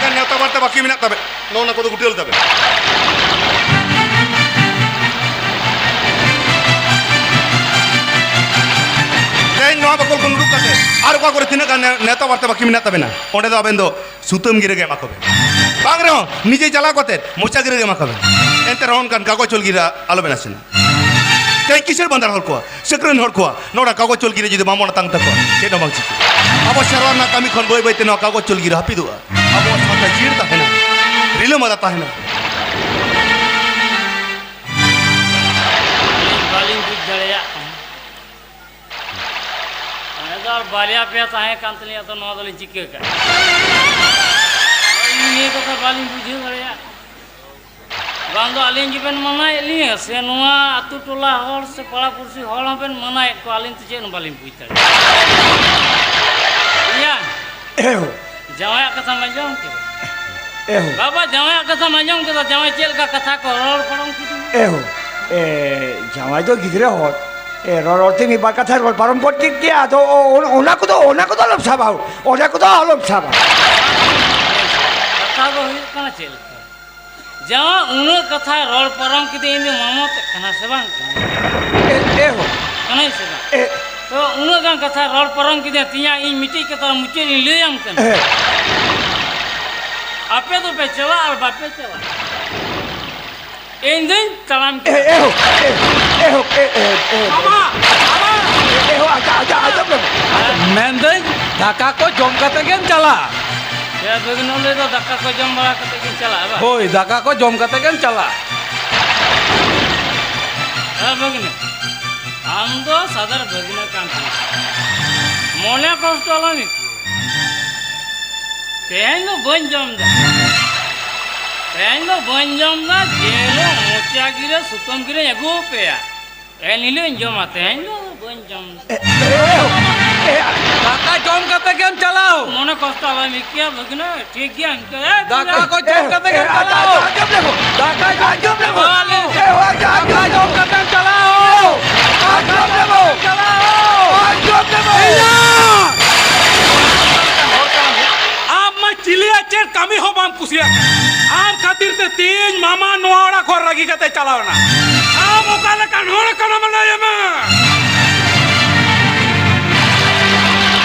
B: আর নেওয়া পারতে বাকি মিনা তবে নোনা কত গুটিল তবে তাই নোয়া বাকল কোন উড়ুক কাতে আর কা করে তিনা নেওয়া পারতে বাকি মিনা তবে না ওটা তো আবেন তো সুতম গিরে গে মাখবে বাং রে নিজে জ্বালা কতে মোচা গিরে গে মাখাবে এতে রহন কান কাগজ চল গিরা আলোবেন আসে না তাই কিসের বান্দার হল কোয়া সেক্রেন হল কোয়া নোড়া কাগজ চল গিরে যদি মামনা তাং থাকো সেটা বাংছি আবার সারবার না কামি খন বই বইতে না কাগজ চল গিরে হাপি দেওয়া আবার সাথে জির তাহে না রিলে মাদা তাহে না
E: baling buj darea adar balia pe tahe kantli to no dali chike ka ini kata baling buj darea bando alin jiben manai li se noa atu tola hor se pala kursi hor ben manai ko alin tu je no baling buj darea iya
D: এহো
E: jawaya kata majong ke
D: এহো
E: baba jawaya kata majong ke jawai chel ka katha ko ror korong kitu
D: এহো জামাই তো গিদরে হল রতে me বার কথা রল পারম করতে কি তো ওনা কো লব সাবাও ওনা কো লব সাবা
E: kata do huyuk kana chel jawa uno katha rol param kite indi mamot kana se bang
D: এহো
E: kana se bang to uno gan katha rol param kite tiya in miti ke tar muche ni leyam kana ape to pe chala ar bape chala endin talam ke
D: এহো
C: Mama, mama.
D: এহো আজা
C: Mending daka ko jom kate gen chala.
E: ya begino le to dakka ko jam bara kate ke chala ba
C: Hoi, daka ko jom kate gen chala.
E: ha begino am do sadar begino kan mone kosto alami tengo bon jam da tengo bon jam da jelo mocha gire sutam gire ego pe ya enile jom tengo bon jam
C: Daka jom kate gen chala.
E: mone kosto alami kya begino thik gya anke
C: Daka ko jom kate gen chala. Daka jom kate gen chala. Amma chilia chet kami ho bam kusia. Am khatir te तीन मामा नोआड़ा खो रगी कते चलाओ ना am okale kan hore kana manaya ma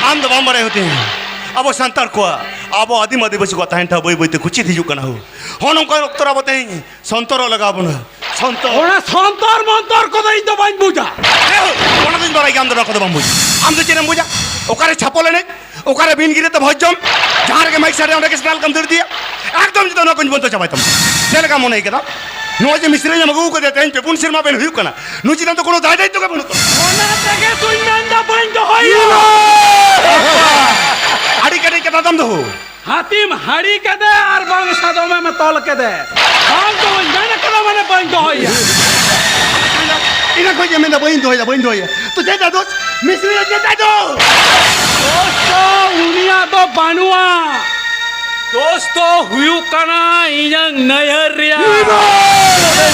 B: आम तो बम बड़े होते हैं अब संतर को अब आदिम आदिवासी को ताहन था बोई बोईते कुछ थी जुकना हो होनम को उत्तरा बताएं संतर लगा बना संतर
C: ओना संतर मंतर को दई तो बाइन बुझा
B: कोना दिन बराई आम तो बम बुझ आम तो चेरम बुझा ओकारे छापोले ने ओकारे बिन गिरे तो भजम जहार के माइक सारे उनके स्टाइल कम दर दिया एकदम जितो ना कुछ बोलतो चाबाई तुम चल का मन है केदा नोजे मिस्त्री ने मगु को देते हैं पेपुन सिरमा बेन हुई कना नुची तो कोनो दाई दाई तो का बनो तो
C: ओना तके तुई नंदा बाइन तो होई
B: आड़ी कटे के दादम दो
C: हातिम हड़ी के दे और बांग सादो में तोल के दे बांग तो जाने कदा माने बाइन तो होई
B: इना कोई जमीन बहिन दो तो दे दो मिस्त्री ने दे दो
C: दोस्तो उनिया तो बानुआ दोस्तो हुयु कना इजंग नयरिया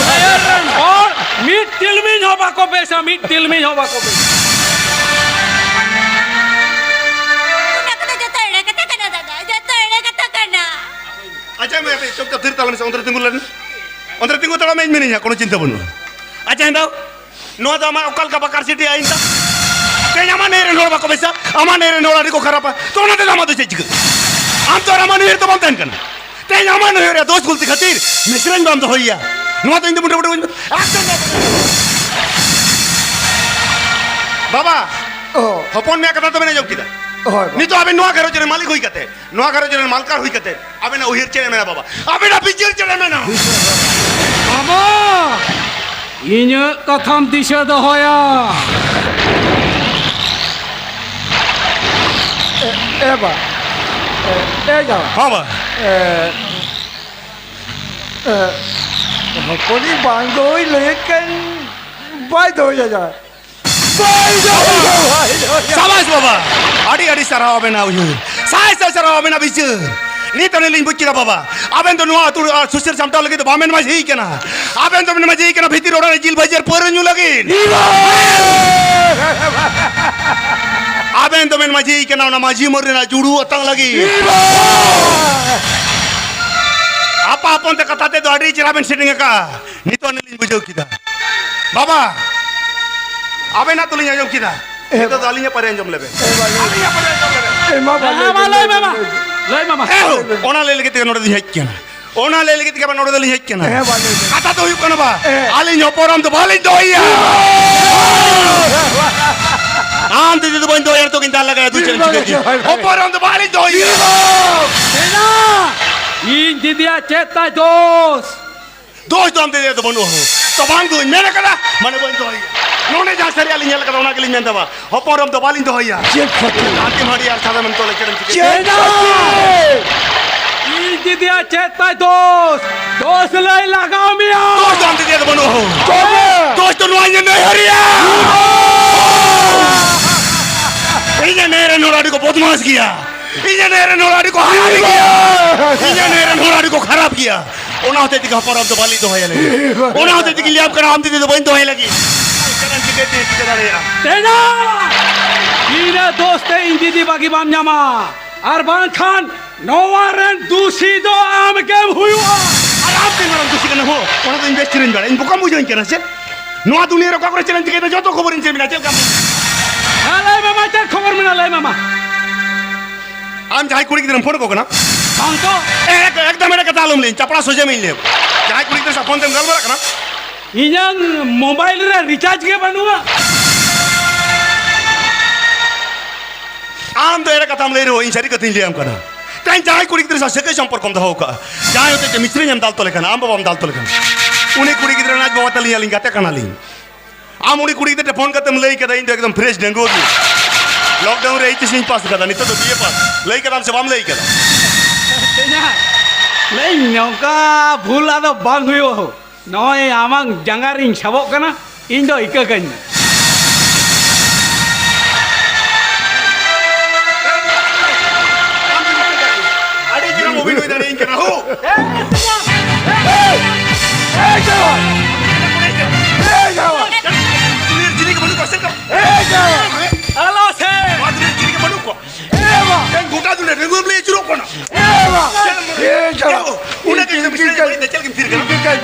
C: नयरन और मिट तिलमिन होबा को बेसा मिट तिलमिन होबा को बेसा
A: Una kata jata ere kata
B: अच्छा मैं चुप चुप ताल में अंदर तिंगु ताला में मिनिnya कोनो चिंता बनु अच्छा हिंदा नो तो ama okal ka bakar city ainda te nyama nere nol bako besa ama nere nol ari ko kharapa to na te lama do chechik am to rama nere to bantan kana te nyama nere dos gulti khatir misran bam to hoya no to inda muta muta बाबा हपन में कथा तो मैंने जब किया नहीं तो अबे नोआ घरों चले मालिक हुई कहते नोआ घरों चले मालकार हुई कहते अबे ना उहिर चले मेरा बाबा अबे ना पिचिर चले मेरा
C: बाबा इन्हें कथम दिशा दो होया
D: एबा जा
B: हाँ बा
D: हपनी बांधो लेकिन बाय दो जा
B: शाबाश बाबा आड़ी आड़ी सराव अबे ना उहिर साय साय सराव अबे ना बिचर नहीं तो नहीं लिंग बुच्ची बाबा अबे तो नुआ तू सुशर समटा लगे तो बामेन मज ही क्या ना अबे तो मैंने मज ही क्या ना भीतर रोड़ा ने जिल बजर पोरन्यू लगे अबे तो मैंने मज ही क्या ना मजी मोरे ना जुड़ू अतंग लगी apa apon te kata te do adi ciraben sitting ka ni to nilin bujau kita baba abe na tulinya jom kita itu dalinya pare jom lebe alinya pare jom lebe
C: lay mama
B: ona le legi te node di hekkena ona le legi te ka node di hekkena kata to yuk kana ba alinya poram to balin do iya anti de boin do yer to kinta laga tu chel chike oporam to balin do iya
C: इन दिदिया चेता दोस्त
B: दोस्त तो हम दे तो बनो हो तो बांध दो मेरे कदा मने बन तो है नोने जा सरी आली नेल कदा ओना के लिए दबा होपरम तो बालिन तो होया आंटी मारी यार सादा मन तो ले चरम
C: चेता इन दिदिया चेता दोस्त ले लगाओ मिया
B: दोस्त हम दे तो बनो हो दोस्त तो नुआने नहीं हरिया इने नेरे नोराडी को बदमाश किया इने नेरे नोराडी को हराम किया इने नेरे नोराडी को खराब किया ओना होते ती होपरम तो बालिन तो होया लगी ओना होते ती लियाब करा हम दे तो बन तो होया लगी चरम चिके ते चराया
C: तेना इन दोस्त इन दिदी बागी बाम जामा अरबान खान नोवारन दूसी दो आम के हुआ
B: आराम से मरम दूसी करना हो ओना तो इन्वेस्टर इन बड़ा इन बुका मुझे इन करना से नोआ दुनिया रो काकरे चलन चिके जो तो खबर इन से मिला चल काम
C: लय मामा चल खबर मिला लय मामा
B: आम जाय कुड़ी की तरफ फोन को ना
C: कौन तो
B: एकदम मेरे कथा लम ले चपड़ा सोजे में ले जाय कुड़ी की तरफ फोन ते गल बरा कना
C: इजन मोबाइल रे रिचार्ज के बनुआ
B: आम तो एरे कथा ले रो इन सरी कथिन ले हम कना ताई जाय कुड़ी की तरफ सके संपर्क कम हो का जाय होते के मिस्त्री हम दाल तो लेखन आम बाबा हम दाल तो लेखन उनी कुड़ी की तरफ नाच बाबा तलिया लिंगा ते कना लिंग आम उनी कुड़ी की तरफ फोन करते ले के इन एकदम फ्रेश डेंगो की लॉकडाउन रे इतनी पास कदा नहीं तो दिए पास ले के नाम से बाम ले के
C: तेना ले नौका भूल आदो बांग हुयो हो नय आमांग जंगारिंग छाबो कना इन दो इका कन
B: अरे जरा मूवी होई दारे इन के ना हो
C: हेलो से
B: गोटा दुले रेगुलर ले चुरो कोना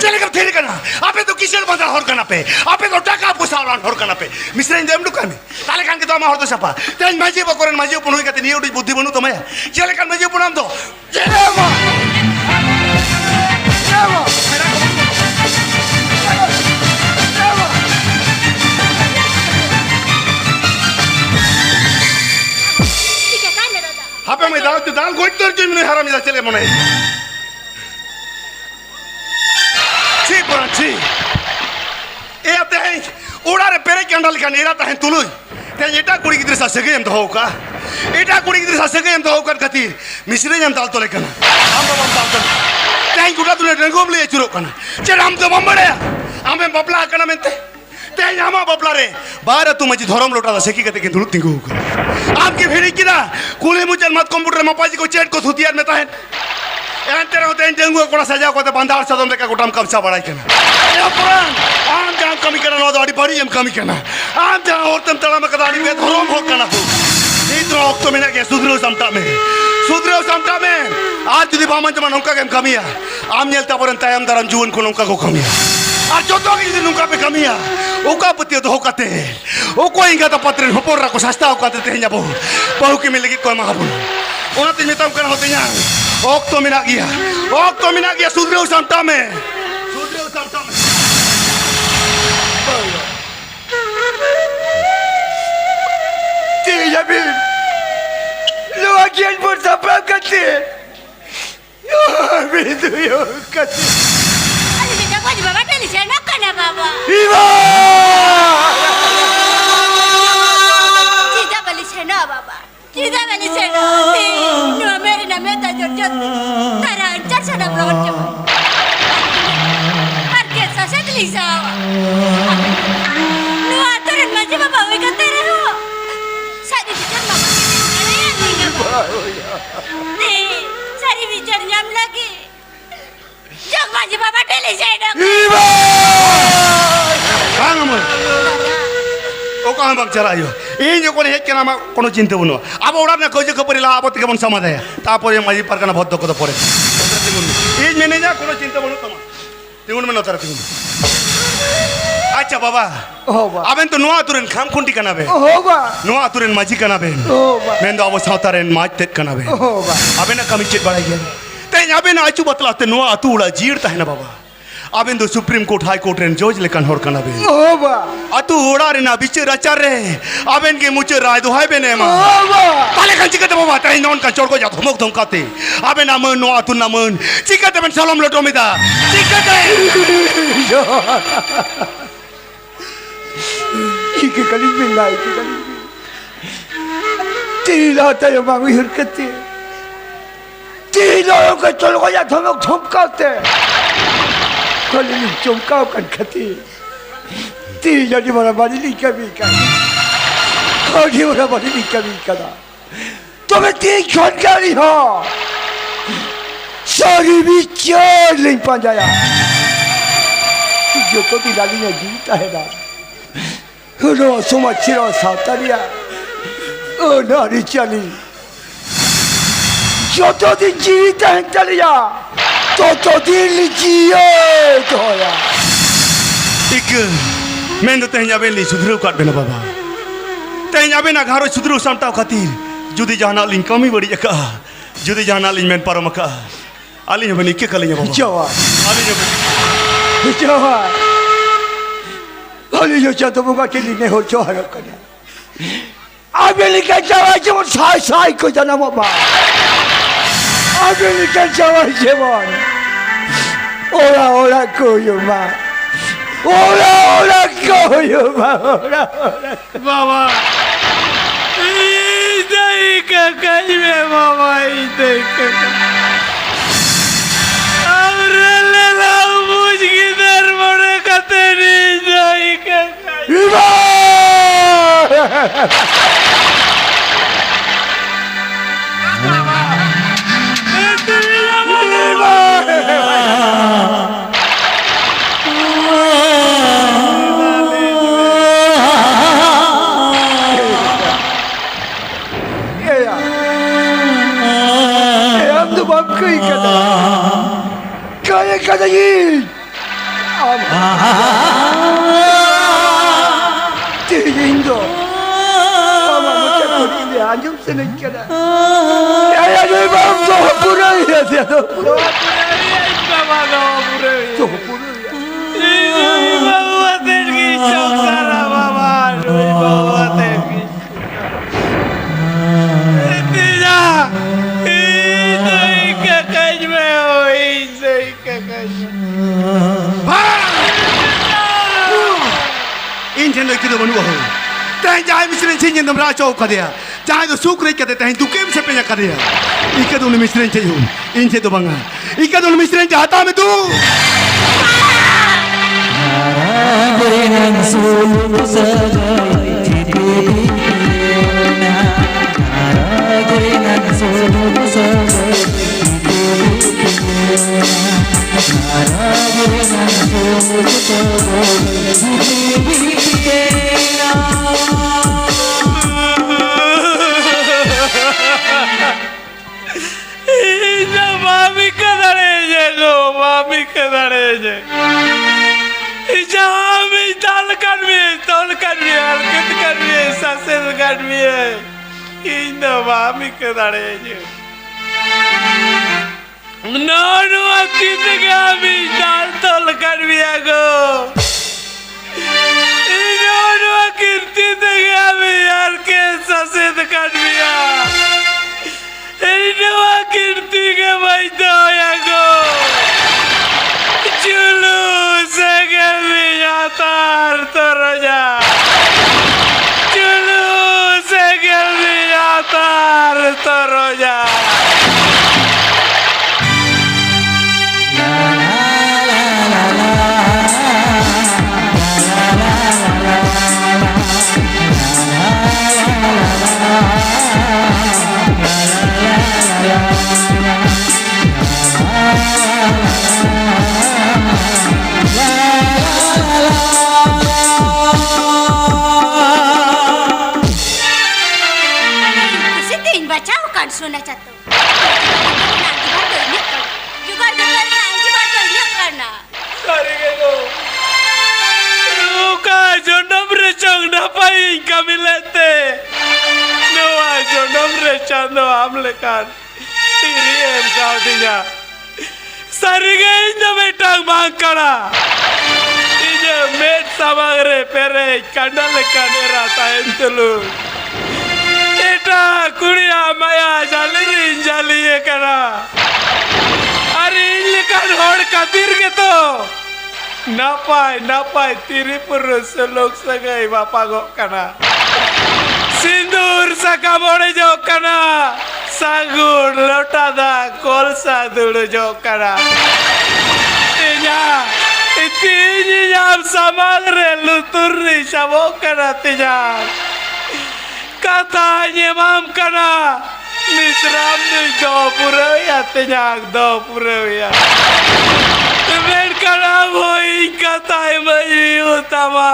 B: चल कर फिर करना आपे तो किशन बंदा हर करना पे आपे तो टाका पुसा हर करना पे मिस्र इन देम दुकान ताले कान के तो हर तो सपा तेन माजी बकरन माजी अपन होई कते नियो बुद्धि बनु तमे चल कर माजी अपन नाम दो जेवा हापे में दाल गोट तर जो मैंने हराम इधर चले मने छी पर छी ए आते हैं उड़ा रे पेरे कैंडल का नेरा ता है तुलु ते एटा कुड़ी की दृश्य सगे हम तो होका एटा कुड़ी की दृश्य सगे हम तो होकर खातिर मिश्रे हम दाल तो लेकन हम बाबा दाल तो ते गुडा तुले रंगोम ले चुरो कना चल हम तो बम्बड़े हमें बबला कना मेंते ते यामा बबला रे बार तू मजी धरम लोटा सेकी कते के दुलु तिंगु आपकी भेड़ी की ना कुले मुझे मत कंप्यूटर में पाजी को चेट को थुतियार में ताहन एंटे होते हैं जंगु कोड़ा सजा को ते बंदार सदम लेका गोटाम कमसा बड़ाई केना ए पुरान आम जाम कमी करना नो दाड़ी बड़ी हम कमी करना आम जा और तुम तला में कदाड़ी में धरम हो करना हो ई तो ऑक्टो में के सुधरो समता में सुधरे समटा में आज जुदी बामन जमा नौका के कमिया आम नेलता परन तायम दाराम जुवन को नौका को कमिया आज जो तो की नौका पे कमिया ओका पतियो तो होकाते ओ कोई इंगा तो पत्र होपोर रा को सस्ता होकाते ते nya बहु के मिलेगी कोई महाबुन ओना ते मेtam kan होतेnya okto mina gya सुधरे समटा में
D: Tidak bin. Lu agian bersama kata. Begitu ya kata.
A: Aduh, kita kau juga batal di sana kan ya, Baba?
D: Iba.
A: Kita balik sana, Baba. Kita balik sana. Dua meri nama tak jujur. Terancam sana belum coba. Harga saya gelisah. Lu aturan macam Baba, ikan terus. Sari bicar Baba ada yang ni Baba. Sari bicar nyam lagi. Jok macam Baba teli saya.
D: Iba.
B: Bang amul ओका हम चला यो इन जो कोने हेक के नाम कोनो चिंता बनो अब ओडा ना कोजे खपरी ला आपत्ति के मन समाधाय तापर माजी परकना भद्द को तो पड़े इन मेने जा कोनो चिंता बनो तमा तिगुन में नतर तिगुन अच्छा बाबा
D: होगा
B: अबेन तो नुआ तुरन खाम खुंटी कनाबे
D: होगा
B: नुआ तुरन माजी कनाबे
D: होगा
B: मेन दो अब सावतारेन माज तेत कनाबे
D: होगा
B: अबेन कमी चित बढ़ाई गया ते अबेन आचू बतलाते नुआ अतुड़ा जीरता है ना बाबा अबेन तो supreme court high court rain जज लेकन होर कनाबे
D: होगा
B: अतु ओड़ा रे ना बिचे रचार रे अबेन के मुचे राय दो हाय बेने मा
D: होगा
B: ताले kan चिकते बाबा ताई नॉन का चोर को जा धमक धमकाते अबेन नामन नो अतु नामन चिकते बेन सलाम लटो मिदा चिकते
D: Ike kali bila ike kali tidak tahu bangun hirkati tidak yang kecil kaya thamok thamkate kali ni congkau kan kati tidak di mana balik ika bika kau di mana balik ika bika dah तुम तीन खन करी हो सारी बिचार नहीं पंजाया जो तो दिलाली में जीता है ना रो समाचिरो सावतारिया ओ नारी चली जो तो दिन जीता है चलिया तो दिन जियो तो या
B: एक मैं तो तेरे जाबे ली सुधरो काट बेना बाबा तेरे जाबे ना घारो सुधरो समटाव खातिर जुदी जाना लिंग कमी बड़ी जका जुदी जाना लिंग मैं पारो मका आली ने बनी के कलिया बाबा
D: जवा
B: आली ने बनी
D: जवा आली जो चाहते मुका के लिए हो जो हर करना अमेरिका जवा जो साई को जाना बाबा अमेरिका जवा जेवन ओला कोयो मा ओला कोयो मा ओला
E: बाबा इधर का कल में बाबा इधर का और ले ला मुझ किधर मोड़े कते नहीं जाई का
D: विवा Kata ini, tiada. Mama macam tu dia anjum senang kena. Ya ni bang tu pura ya dia tu.
E: बाबा गाँव पूरे
D: Tu pura ya.
E: बाबा तेरी चौकारा बाबा बाबा तेरी तेरा इधर का कज में हो इधर का कज
B: इन जन के तो बनवा हो तेरे जाए मिश्रण चीज़ जन दमरा चौक कर दिया जाए तो सूख रही कहते हैं तू केम से पेंया कर दिया इके दोनों मिश्रण चाहिए इन से तो बंगा इके दोनों मिश्रण चाहता मैं तू
C: Mami kadare go, mami kadare je. Jami dal karmi, harkat karmi, sasel karmi. Indo mami kadare je. No, akite gami dal tol karmi go. No, akite gami harkat sasel karmi. Iniwa kirti ke baito yago Chulu segel miyatar toroja Chulu segel miyatar toroja
A: सुना चाहता हूँ जुगाड़ करना
C: Sorry kego Luka jonom recong dapai kami lete Noa jonom recando amlekan Tiri em sautinya Sorry kego betang mangkara Ije met samagre pere kandalekan era tahen telu Eta kuria maya jalirin jaliye kana Ari lekan hor katir gitu Napai tiri purus selok sagai bapagok kana Sindur sakamore jok kana Sagur lotada kolsa dulu jok kana Tinya Iti jam samagre luturri sabok kana tinya Katanya mam kana Misram ni do puraya tenyak do puraya Ben kana moi katanya mai utama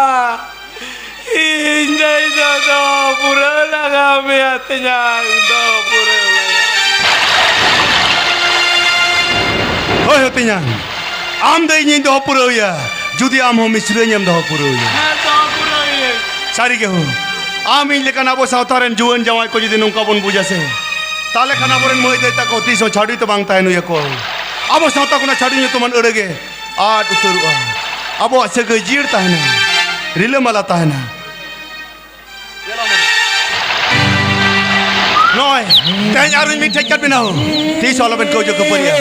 C: Indai do puraya kami tenyak do puraya
B: Hoi tinyang am dai nyi do puraya judi am ho misranyam do puraya
C: Do puraya
B: sari ke ho Amin lekan abo sautaren juan jawai ko judi nungka pun bujase tale kana boren moi dai ta ko tiso chadi to bang tainu ya ko abo sauta kuna chadi nyu to man urege ad uturu abo asege jir tahna rile mala tahna Noi, tanya arun mi tekat binau. Ti solo ben ko jo ko paria.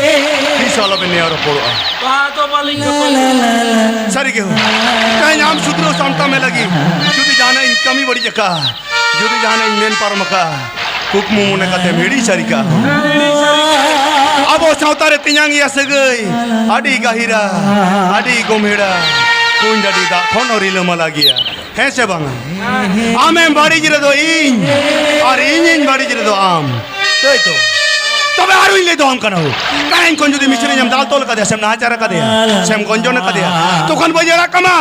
B: Ti solo ben ne aro poro.
C: Bahato paling kepala
B: Sari ke ho. Tanya am sudro samta me lagi. Judi jana in kami badi jaka. Judi jana in men par maka. Kukmu mune kate medi sarika. Abo sautare tinyang ya segai. Adi gahira. Adi gomheda. Kun jadi da khonori le malagia. Hai se bang. Amem badi jire do in. Ar in badi jire do am. Toi to. Tobe aru in le do am kana ho. Kain kon jodi misri jam dal tol ka de sem na acara ka de. Sem gonjon ka de. To kon bajara kama.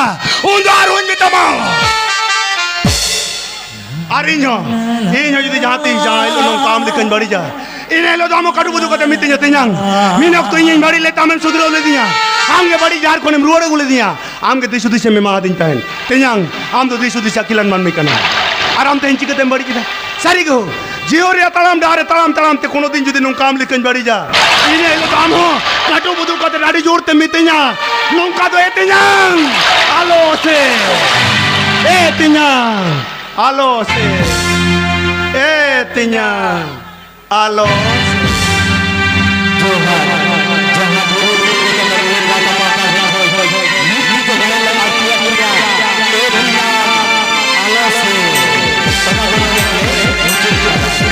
B: Undo aru in bitama. Arinyo. Inyo jodi jati jai lo nong kam likan badi ja. Ine lo damo kadu budu ka de mitinya tinyang. Minok to in badi le tamen sudro le dinya. Amge badi jar konem ruore gule dinya. Amge disu dise me ma din tahen. Tinyang am do disu dise kilan man me kana. Aram te inchi ka tem badi kita. Sari go. Jiore talam dare talam te kono din jodi nong kam likan badi ja. Ine lo damo kadu budu ka de radi jor te mitinya. Nong ka do etinyang. Alo se. Etinyang. Alo se. Etinyang. Alo